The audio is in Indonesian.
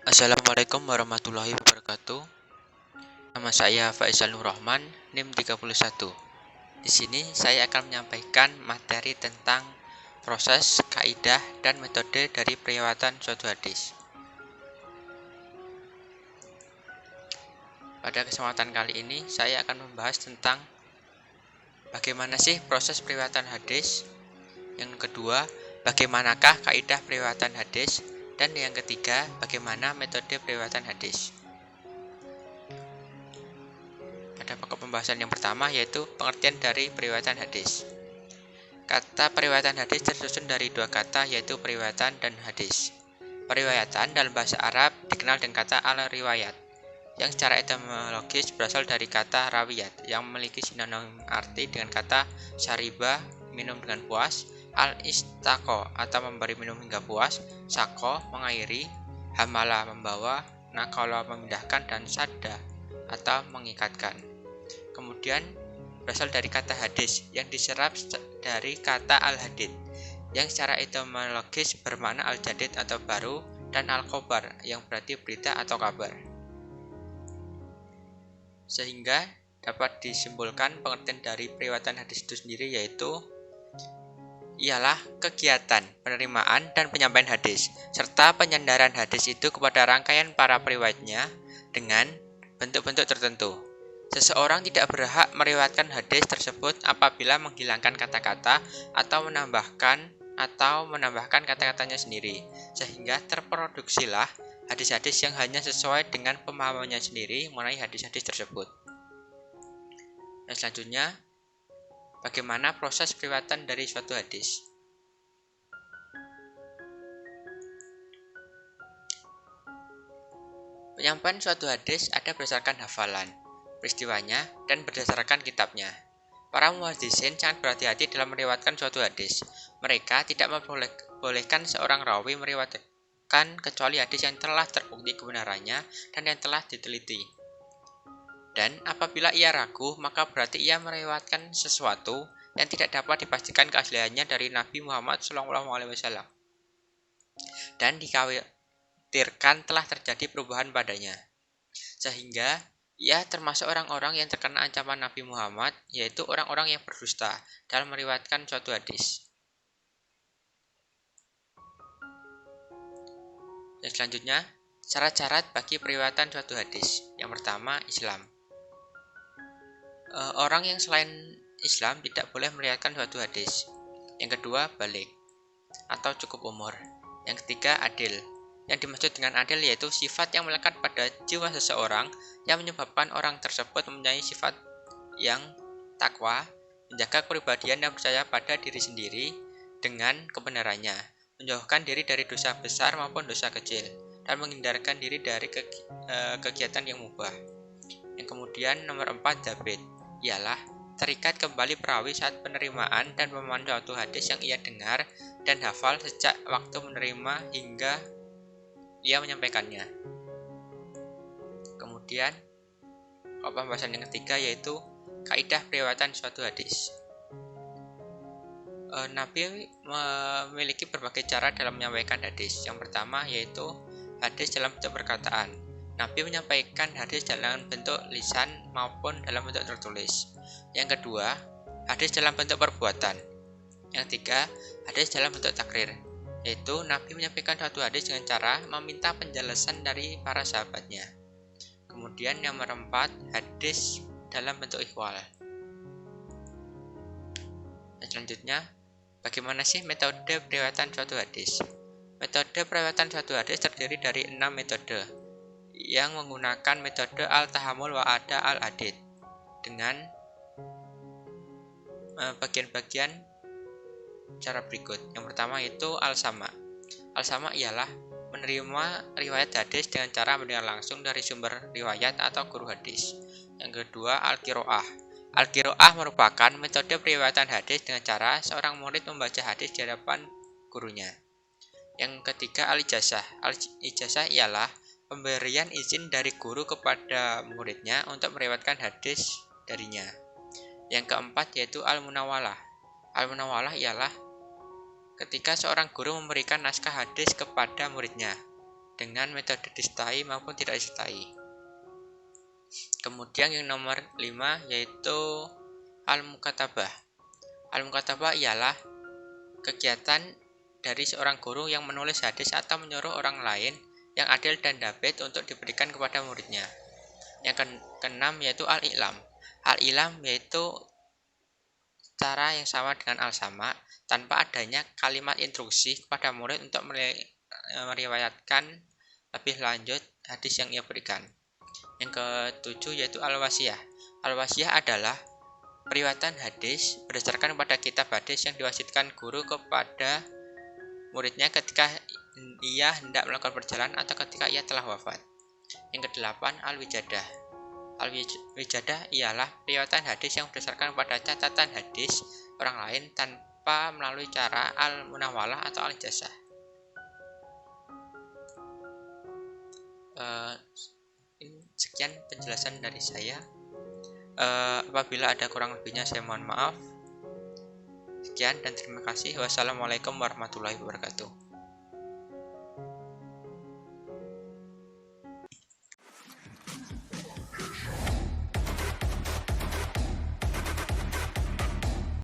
Assalamualaikum warahmatullahi wabarakatuh. Nama saya Faisal Nur Rahman, NIM 31. Di sini saya akan menyampaikan materi tentang proses, kaidah, dan metode dari periwayatan suatu hadis. Pada kesempatan kali ini saya akan membahas tentang bagaimana sih proses periwayatan hadis. Yang kedua, bagaimanakah kaidah periwayatan hadis, dan yang ketiga, bagaimana metode periwayatan hadis. Pada pokok pembahasan yang pertama yaitu pengertian dari periwayatan hadis. Kata periwayatan hadis tersusun dari dua kata yaitu periwayatan dan hadis. Periwayatan dalam bahasa Arab dikenal dengan kata al-riwayat yang secara etimologis berasal dari kata rawiyat yang memiliki sinonim arti dengan kata syariba, minum dengan puas, al-istaqo atau memberi minum hingga puas, sako mengairi, hamala membawa, nakala memindahkan, dan sadda atau mengikatkan. Kemudian berasal dari kata hadis yang diserap dari kata al-hadid yang secara etimologis bermakna al-jadid atau baru, dan al-khobar yang berarti berita atau kabar. Sehingga dapat disimpulkan pengertian dari periwayatan hadis itu sendiri yaitu ialah kegiatan penerimaan dan penyampaian hadis serta penyandaran hadis itu kepada rangkaian para periwayatnya dengan bentuk-bentuk tertentu. Seseorang tidak berhak meriwayatkan hadis tersebut apabila menghilangkan kata-kata atau menambahkan kata-katanya sendiri, sehingga terproduksilah hadis-hadis yang hanya sesuai dengan pemahamannya sendiri mengenai hadis-hadis tersebut. Dan selanjutnya, bagaimana proses periwayatan dari suatu hadis? Penyampaian suatu hadis ada berdasarkan hafalan, peristiwanya, dan berdasarkan kitabnya. Para muhaddisin sangat berhati-hati dalam meriwayatkan suatu hadis. Mereka tidak membolehkan seorang rawi meriwayatkan kecuali hadis yang telah terbukti kebenarannya dan yang telah diteliti. Dan apabila ia ragu, maka berarti ia meriwayatkan sesuatu yang tidak dapat dipastikan keasliannya dari Nabi Muhammad SAW dan dikhawatirkan telah terjadi perubahan padanya, sehingga ia termasuk orang-orang yang terkena ancaman Nabi Muhammad, yaitu orang-orang yang berdusta dalam meriwayatkan suatu hadis. Dan selanjutnya, syarat-syarat bagi periwayatan suatu hadis. Yang pertama, Islam. Orang yang selain Islam tidak boleh meriwayatkan suatu hadis. Yang kedua, balik atau cukup umur. Yang ketiga, adil. Yang dimaksud dengan adil yaitu sifat yang melekat pada jiwa seseorang yang menyebabkan orang tersebut mempunyai sifat yang takwa, menjaga kepribadian dan percaya pada diri sendiri dengan kebenarannya, menjauhkan diri dari dosa besar maupun dosa kecil, dan menghindarkan diri dari kegiatan yang mubah. Yang kemudian nomor 4, dabit, ialah terikat kembali perawi saat penerimaan dan pemahaman suatu hadis yang ia dengar dan hafal sejak waktu menerima hingga ia menyampaikannya. Kemudian pembahasan yang ketiga yaitu kaidah periwayatan suatu hadis. Nabi memiliki berbagai cara dalam menyampaikan hadis. Yang pertama yaitu hadis dalam bentuk perkataan. Nabi menyampaikan hadis dalam bentuk lisan maupun dalam bentuk tertulis. Yang kedua, hadis dalam bentuk perbuatan. Yang ketiga, hadis dalam bentuk takrir, yaitu Nabi menyampaikan suatu hadis dengan cara meminta penjelasan dari para sahabatnya. Kemudian yang nomor 4, hadis dalam bentuk ikhwal. Dan selanjutnya, bagaimana sih metode periwayatan suatu hadis? Metode periwayatan suatu hadis terdiri dari 6 metode yang menggunakan metode al-tahammul wa ada al-adid dengan bagian-bagian cara berikut. Yang pertama itu al-sama. Al-sama ialah menerima riwayat hadis dengan cara mendengar langsung dari sumber riwayat atau guru hadis. Yang kedua, al-qiraah. Al-qiraah merupakan metode periwayatan hadis dengan cara seorang murid membaca hadis di hadapan gurunya. Yang ketiga, al-ijazah. Al-ijazah ialah pemberian izin dari guru kepada muridnya untuk meriwayatkan hadis darinya. Yang keempat yaitu al-munawalah. Al-munawalah ialah ketika seorang guru memberikan naskah hadis kepada muridnya. dengan metode disertai maupun tidak disertai. Kemudian yang nomor 5 yaitu al-mukatabah. Al-mukatabah ialah kegiatan dari seorang guru yang menulis hadis atau menyuruh orang lain yang adil dan dabit untuk diberikan kepada muridnya. Yang keenam yaitu al-i'lam. Al-i'lam yaitu cara yang sama dengan al-sama tanpa adanya kalimat instruksi kepada murid untuk meriwayatkan lebih lanjut hadis yang ia berikan. Yang ketujuh yaitu al-wasiyah. Al-wasiyah adalah periwayatan hadis berdasarkan pada kitab hadis yang diwasiatkan guru kepada muridnya ketika ia hendak melakukan perjalanan atau ketika ia telah wafat. Yang kedelapan al-wijadah. Al-wijadah ialah periwayatan hadis yang berdasarkan pada catatan hadis orang lain tanpa melalui cara al-munawalah atau al-ijazah. Sekian penjelasan dari saya. Apabila ada kurang lebihnya saya mohon maaf. Sekian dan terima kasih. Wassalamualaikum warahmatullahi wabarakatuh.